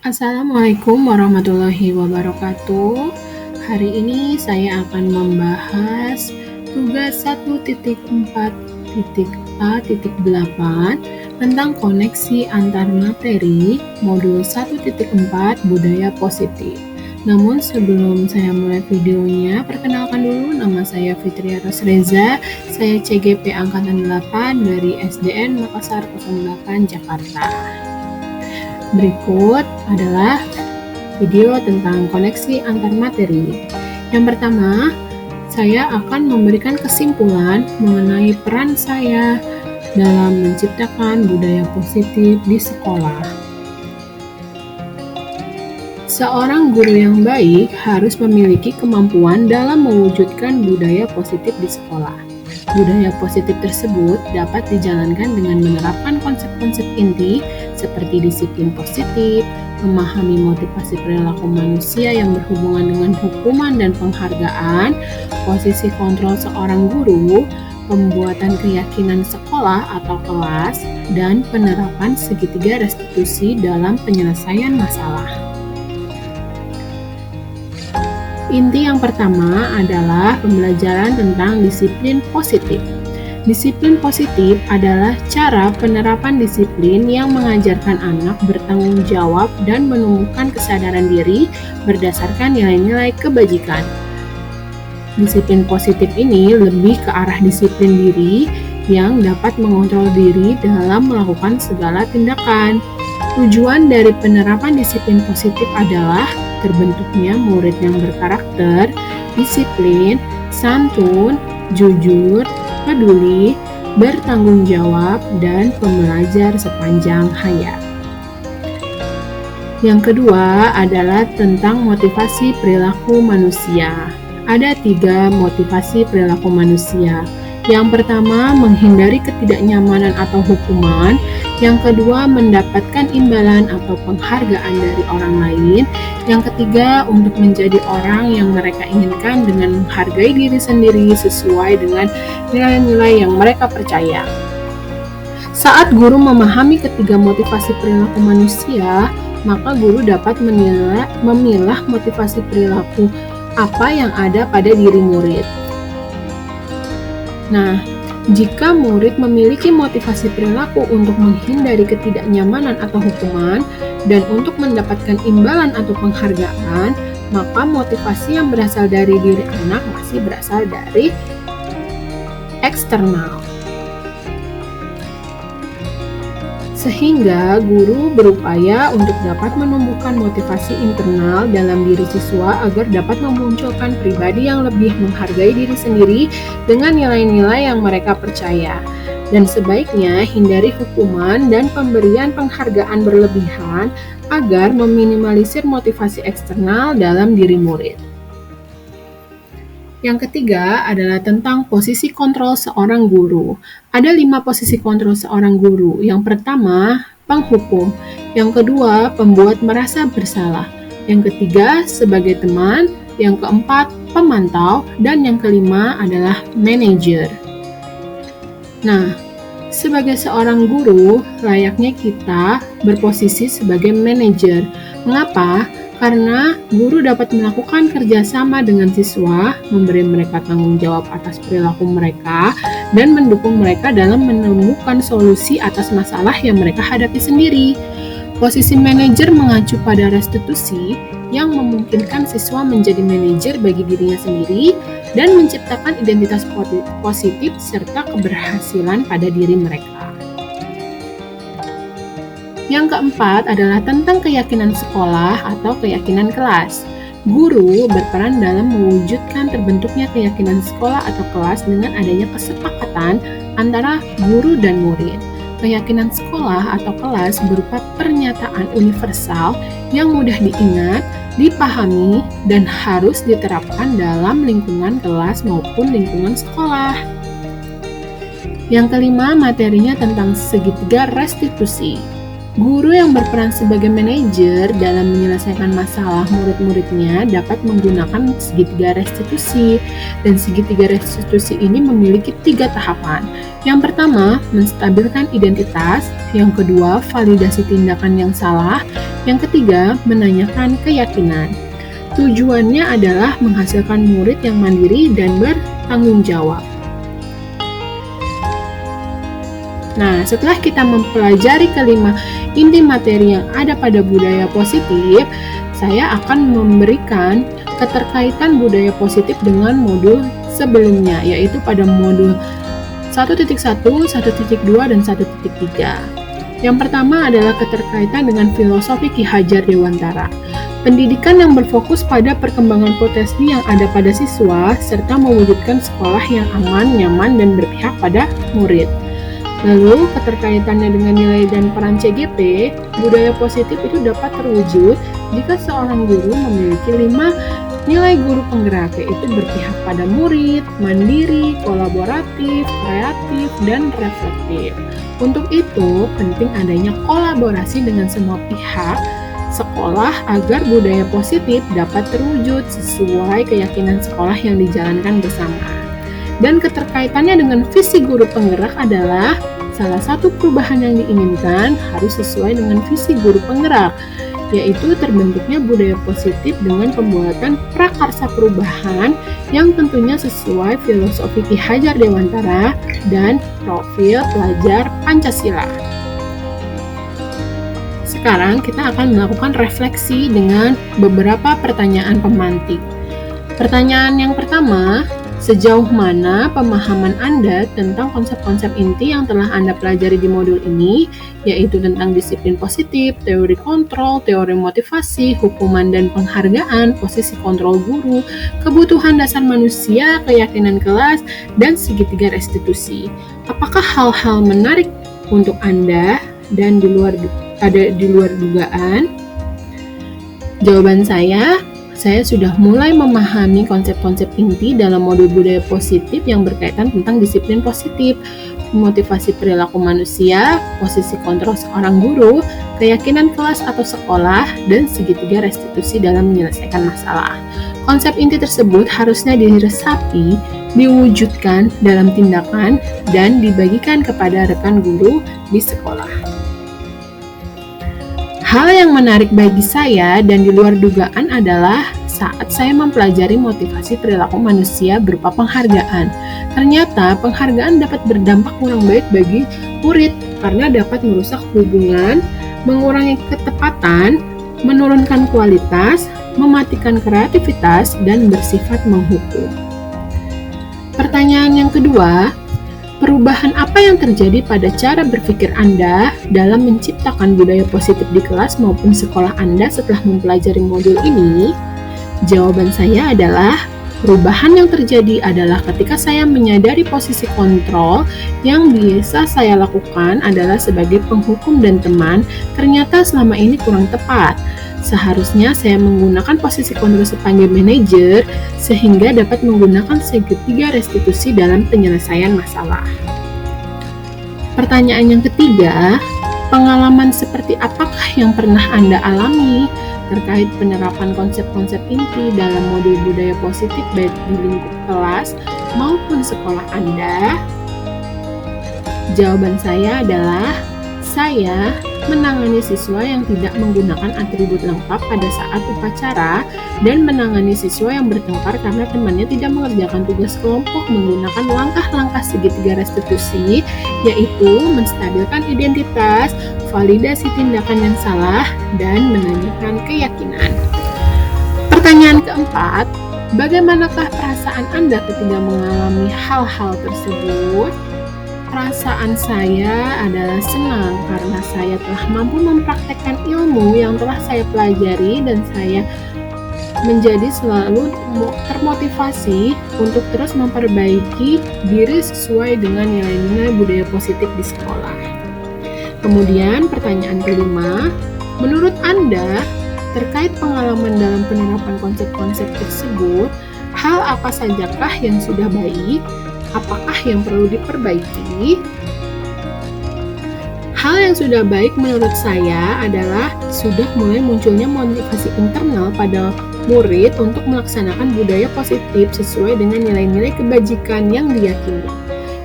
Assalamualaikum warahmatullahi wabarakatuh. Hari ini saya akan membahas tugas 1.4.a.8 tentang koneksi antar materi modul 1.4 budaya positif. Namun sebelum saya mulai videonya, perkenalkan dulu, nama saya Fitria Rosreza. Saya CGP Angkatan 8 dari SDN Makassar 08 Jakarta. Berikut adalah video tentang koneksi antar materi. Yang pertama, saya akan memberikan kesimpulan mengenai peran saya dalam menciptakan budaya positif di sekolah. Seorang guru yang baik harus memiliki kemampuan dalam mewujudkan budaya positif di sekolah. Budaya positif tersebut dapat dijalankan dengan menerapkan konsep-konsep inti seperti disiplin positif, memahami motivasi perilaku manusia yang berhubungan dengan hukuman dan penghargaan, posisi kontrol seorang guru, pembuatan keyakinan sekolah atau kelas, dan penerapan segitiga restitusi dalam penyelesaian masalah. Inti yang pertama adalah pembelajaran tentang disiplin positif. Disiplin positif adalah cara penerapan disiplin yang mengajarkan anak bertanggung jawab dan menumbuhkan kesadaran diri berdasarkan nilai-nilai kebajikan. Disiplin positif ini lebih ke arah disiplin diri yang dapat mengontrol diri dalam melakukan segala tindakan. Tujuan dari penerapan disiplin positif adalah terbentuknya murid yang berkarakter, disiplin, santun, jujur, peduli, bertanggung jawab, dan pembelajar sepanjang hayat. Yang kedua adalah tentang motivasi perilaku manusia. Ada 3 motivasi perilaku manusia. Yang pertama, menghindari ketidaknyamanan atau hukuman. Yang kedua, mendapatkan imbalan atau penghargaan dari orang lain. Yang ketiga, untuk menjadi orang yang mereka inginkan dengan menghargai diri sendiri sesuai dengan nilai-nilai yang mereka percaya. Saat guru memahami ketiga motivasi perilaku manusia, maka guru dapat memilah motivasi perilaku apa yang ada pada diri murid. Nah, jika murid memiliki motivasi perilaku untuk menghindari ketidaknyamanan atau hukuman dan untuk mendapatkan imbalan atau penghargaan, maka motivasi yang berasal dari diri anak masih berasal dari eksternal. Sehingga guru berupaya untuk dapat menumbuhkan motivasi internal dalam diri siswa agar dapat memunculkan pribadi yang lebih menghargai diri sendiri dengan nilai-nilai yang mereka percaya. Dan sebaiknya hindari hukuman dan pemberian penghargaan berlebihan agar meminimalisir motivasi eksternal dalam diri murid. Yang ketiga adalah tentang posisi kontrol seorang guru. Ada 5 posisi kontrol seorang guru. Yang pertama, penghukum. Yang kedua, pembuat merasa bersalah. Yang ketiga, sebagai teman. Yang keempat, pemantau. Dan yang kelima adalah manajer. Nah, sebagai seorang guru, layaknya kita berposisi sebagai manajer. Mengapa? Karena guru dapat melakukan kerjasama dengan siswa, memberi mereka tanggung jawab atas perilaku mereka, dan mendukung mereka dalam menemukan solusi atas masalah yang mereka hadapi sendiri. Posisi manajer mengacu pada restitusi yang memungkinkan siswa menjadi manajer bagi dirinya sendiri dan menciptakan identitas positif serta keberhasilan pada diri mereka. Yang keempat adalah tentang keyakinan sekolah atau keyakinan kelas. Guru berperan dalam mewujudkan terbentuknya keyakinan sekolah atau kelas dengan adanya kesepakatan antara guru dan murid. Keyakinan sekolah atau kelas berupa pernyataan universal yang mudah diingat, dipahami, dan harus diterapkan dalam lingkungan kelas maupun lingkungan sekolah. Yang kelima, materinya tentang segitiga restitusi. Guru yang berperan sebagai manajer dalam menyelesaikan masalah murid-muridnya dapat menggunakan segitiga restitusi. Dan segitiga restitusi ini memiliki 3 tahapan. Yang pertama, menstabilkan identitas. Yang kedua, validasi tindakan yang salah. Yang ketiga, menanyakan keyakinan. Tujuannya adalah menghasilkan murid yang mandiri dan bertanggung jawab. Nah, setelah kita mempelajari kelima inti materi yang ada pada budaya positif, saya akan memberikan keterkaitan budaya positif dengan modul sebelumnya, yaitu pada modul 1.1, 1.2, dan 1.3. Yang pertama adalah keterkaitan dengan filosofi Ki Hajar Dewantara. Pendidikan yang berfokus pada perkembangan potensi yang ada pada siswa, serta mewujudkan sekolah yang aman, nyaman, dan berpihak pada murid. Lalu, keterkaitannya dengan nilai dan peran CGP, budaya positif itu dapat terwujud jika seorang guru memiliki 5 nilai guru penggerak, yaitu berpihak pada murid, mandiri, kolaboratif, kreatif, dan reflektif. Untuk itu, penting adanya kolaborasi dengan semua pihak sekolah agar budaya positif dapat terwujud sesuai keyakinan sekolah yang dijalankan bersama. Dan keterkaitannya dengan visi guru penggerak adalah salah satu perubahan yang diinginkan harus sesuai dengan visi guru penggerak, yaitu terbentuknya budaya positif dengan pembuatan prakarsa perubahan yang tentunya sesuai filosofi Ki Hajar Dewantara dan profil pelajar Pancasila. Sekarang kita akan melakukan refleksi dengan beberapa pertanyaan pemantik. Pertanyaan yang pertama, sejauh mana pemahaman Anda tentang konsep-konsep inti yang telah Anda pelajari di modul ini, yaitu tentang disiplin positif, teori kontrol, teori motivasi, hukuman dan penghargaan, posisi kontrol guru, kebutuhan dasar manusia, keyakinan kelas, dan segitiga restitusi. Apakah hal-hal menarik untuk Anda dan ada di luar dugaan? Jawaban saya sudah mulai memahami konsep-konsep inti dalam modul budaya positif yang berkaitan tentang disiplin positif, motivasi perilaku manusia, posisi kontrol seorang guru, keyakinan kelas atau sekolah, dan segitiga restitusi dalam menyelesaikan masalah. Konsep inti tersebut harusnya diresapi, diwujudkan dalam tindakan, dan dibagikan kepada rekan guru di sekolah. Hal yang menarik bagi saya dan di luar dugaan adalah saat saya mempelajari motivasi perilaku manusia berupa penghargaan. Ternyata penghargaan dapat berdampak kurang baik bagi murid karena dapat merusak hubungan, mengurangi ketepatan, menurunkan kualitas, mematikan kreativitas, dan bersifat menghukum. Pertanyaan yang kedua, perubahan apa yang terjadi pada cara berpikir Anda dalam menciptakan budaya positif di kelas maupun sekolah Anda setelah mempelajari modul ini? Jawaban saya adalah, perubahan yang terjadi adalah ketika saya menyadari posisi kontrol yang biasa saya lakukan adalah sebagai penghukum dan teman, ternyata selama ini kurang tepat. Seharusnya saya menggunakan posisi kontrol sebagai manajer sehingga dapat menggunakan segitiga restitusi dalam penyelesaian masalah. Pertanyaan yang ketiga, pengalaman seperti apakah yang pernah Anda alami terkait penerapan konsep-konsep inti dalam modul budaya positif baik di lingkup kelas maupun sekolah Anda? Jawaban saya adalah, saya menangani siswa yang tidak menggunakan atribut lengkap pada saat upacara dan menangani siswa yang bertengkar karena temannya tidak mengerjakan tugas kelompok menggunakan langkah-langkah segitiga restitusi, yaitu menstabilkan identitas, validasi tindakan yang salah, dan menanyakan keyakinan. Pertanyaan keempat, bagaimanakah perasaan Anda ketika mengalami hal-hal tersebut? Perasaan saya adalah senang karena saya telah mampu mempraktekkan ilmu yang telah saya pelajari dan saya menjadi selalu termotivasi untuk terus memperbaiki diri sesuai dengan nilai-nilai budaya positif di sekolah. Kemudian pertanyaan kelima, menurut Anda terkait pengalaman dalam penerapan konsep-konsep tersebut, hal apa sajakah yang sudah baik? Apakah yang perlu diperbaiki? Hal yang sudah baik menurut saya adalah sudah mulai munculnya motivasi internal pada murid untuk melaksanakan budaya positif sesuai dengan nilai-nilai kebajikan yang diyakini.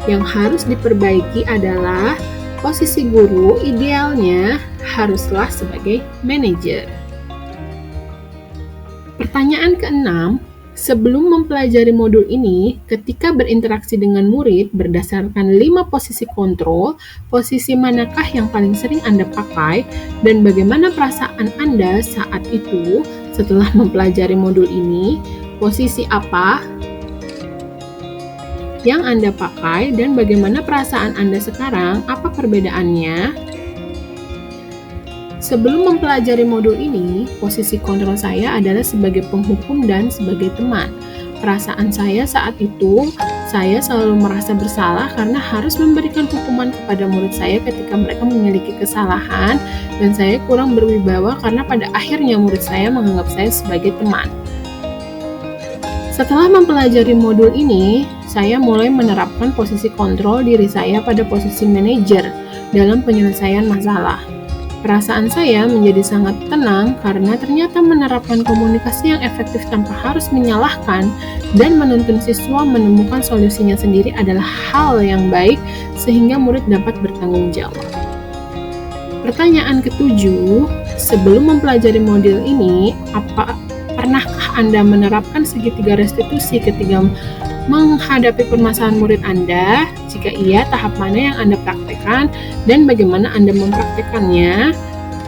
Yang harus diperbaiki adalah posisi guru idealnya haruslah sebagai manajer. Pertanyaan keenam, sebelum mempelajari modul ini, ketika berinteraksi dengan murid berdasarkan 5 posisi kontrol, posisi manakah yang paling sering Anda pakai, dan bagaimana perasaan Anda saat itu setelah mempelajari modul ini? Posisi apa yang Anda pakai, dan bagaimana perasaan Anda sekarang? Apa perbedaannya? Sebelum mempelajari modul ini, posisi kontrol saya adalah sebagai penghukum dan sebagai teman. Perasaan saya saat itu, saya selalu merasa bersalah karena harus memberikan hukuman kepada murid saya ketika mereka memiliki kesalahan, dan saya kurang berwibawa karena pada akhirnya murid saya menganggap saya sebagai teman. Setelah mempelajari modul ini, saya mulai menerapkan posisi kontrol diri saya pada posisi manajer dalam penyelesaian masalah. Perasaan saya menjadi sangat tenang karena ternyata menerapkan komunikasi yang efektif tanpa harus menyalahkan dan menuntun siswa menemukan solusinya sendiri adalah hal yang baik sehingga murid dapat bertanggung jawab. Pertanyaan ketujuh, sebelum mempelajari modul ini, pernahkah Anda menerapkan segitiga restitusi ketika menghadapi permasalahan murid Anda? Jika iya, tahap mana yang Anda praktekkan dan bagaimana Anda mempraktekannya?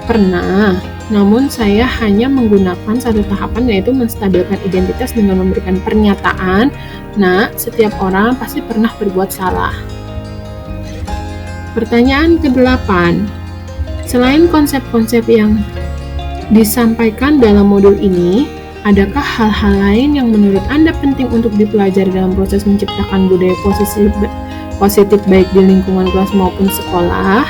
Pernah, namun saya hanya menggunakan satu tahapan, yaitu menstabilkan identitas dengan memberikan pernyataan, "Nah, setiap orang pasti pernah berbuat salah." Pertanyaan ke-8, selain konsep-konsep yang disampaikan dalam modul ini, adakah hal-hal lain yang menurut Anda penting untuk dipelajari dalam proses menciptakan budaya positif baik di lingkungan kelas maupun sekolah?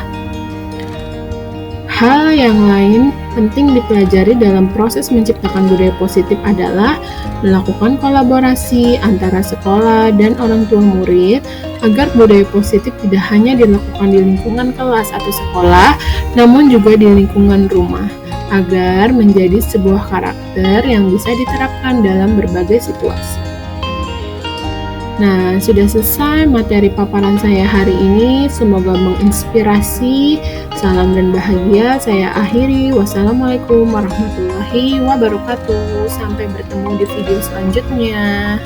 Hal yang lain penting dipelajari dalam proses menciptakan budaya positif adalah melakukan kolaborasi antara sekolah dan orang tua murid agar budaya positif tidak hanya dilakukan di lingkungan kelas atau sekolah, namun juga di lingkungan rumah, agar menjadi sebuah karakter yang bisa diterapkan dalam berbagai situasi. Nah, sudah selesai materi paparan saya hari ini. Semoga menginspirasi. Salam dan bahagia. Saya akhiri. Wassalamualaikum warahmatullahi wabarakatuh. Sampai bertemu di video selanjutnya.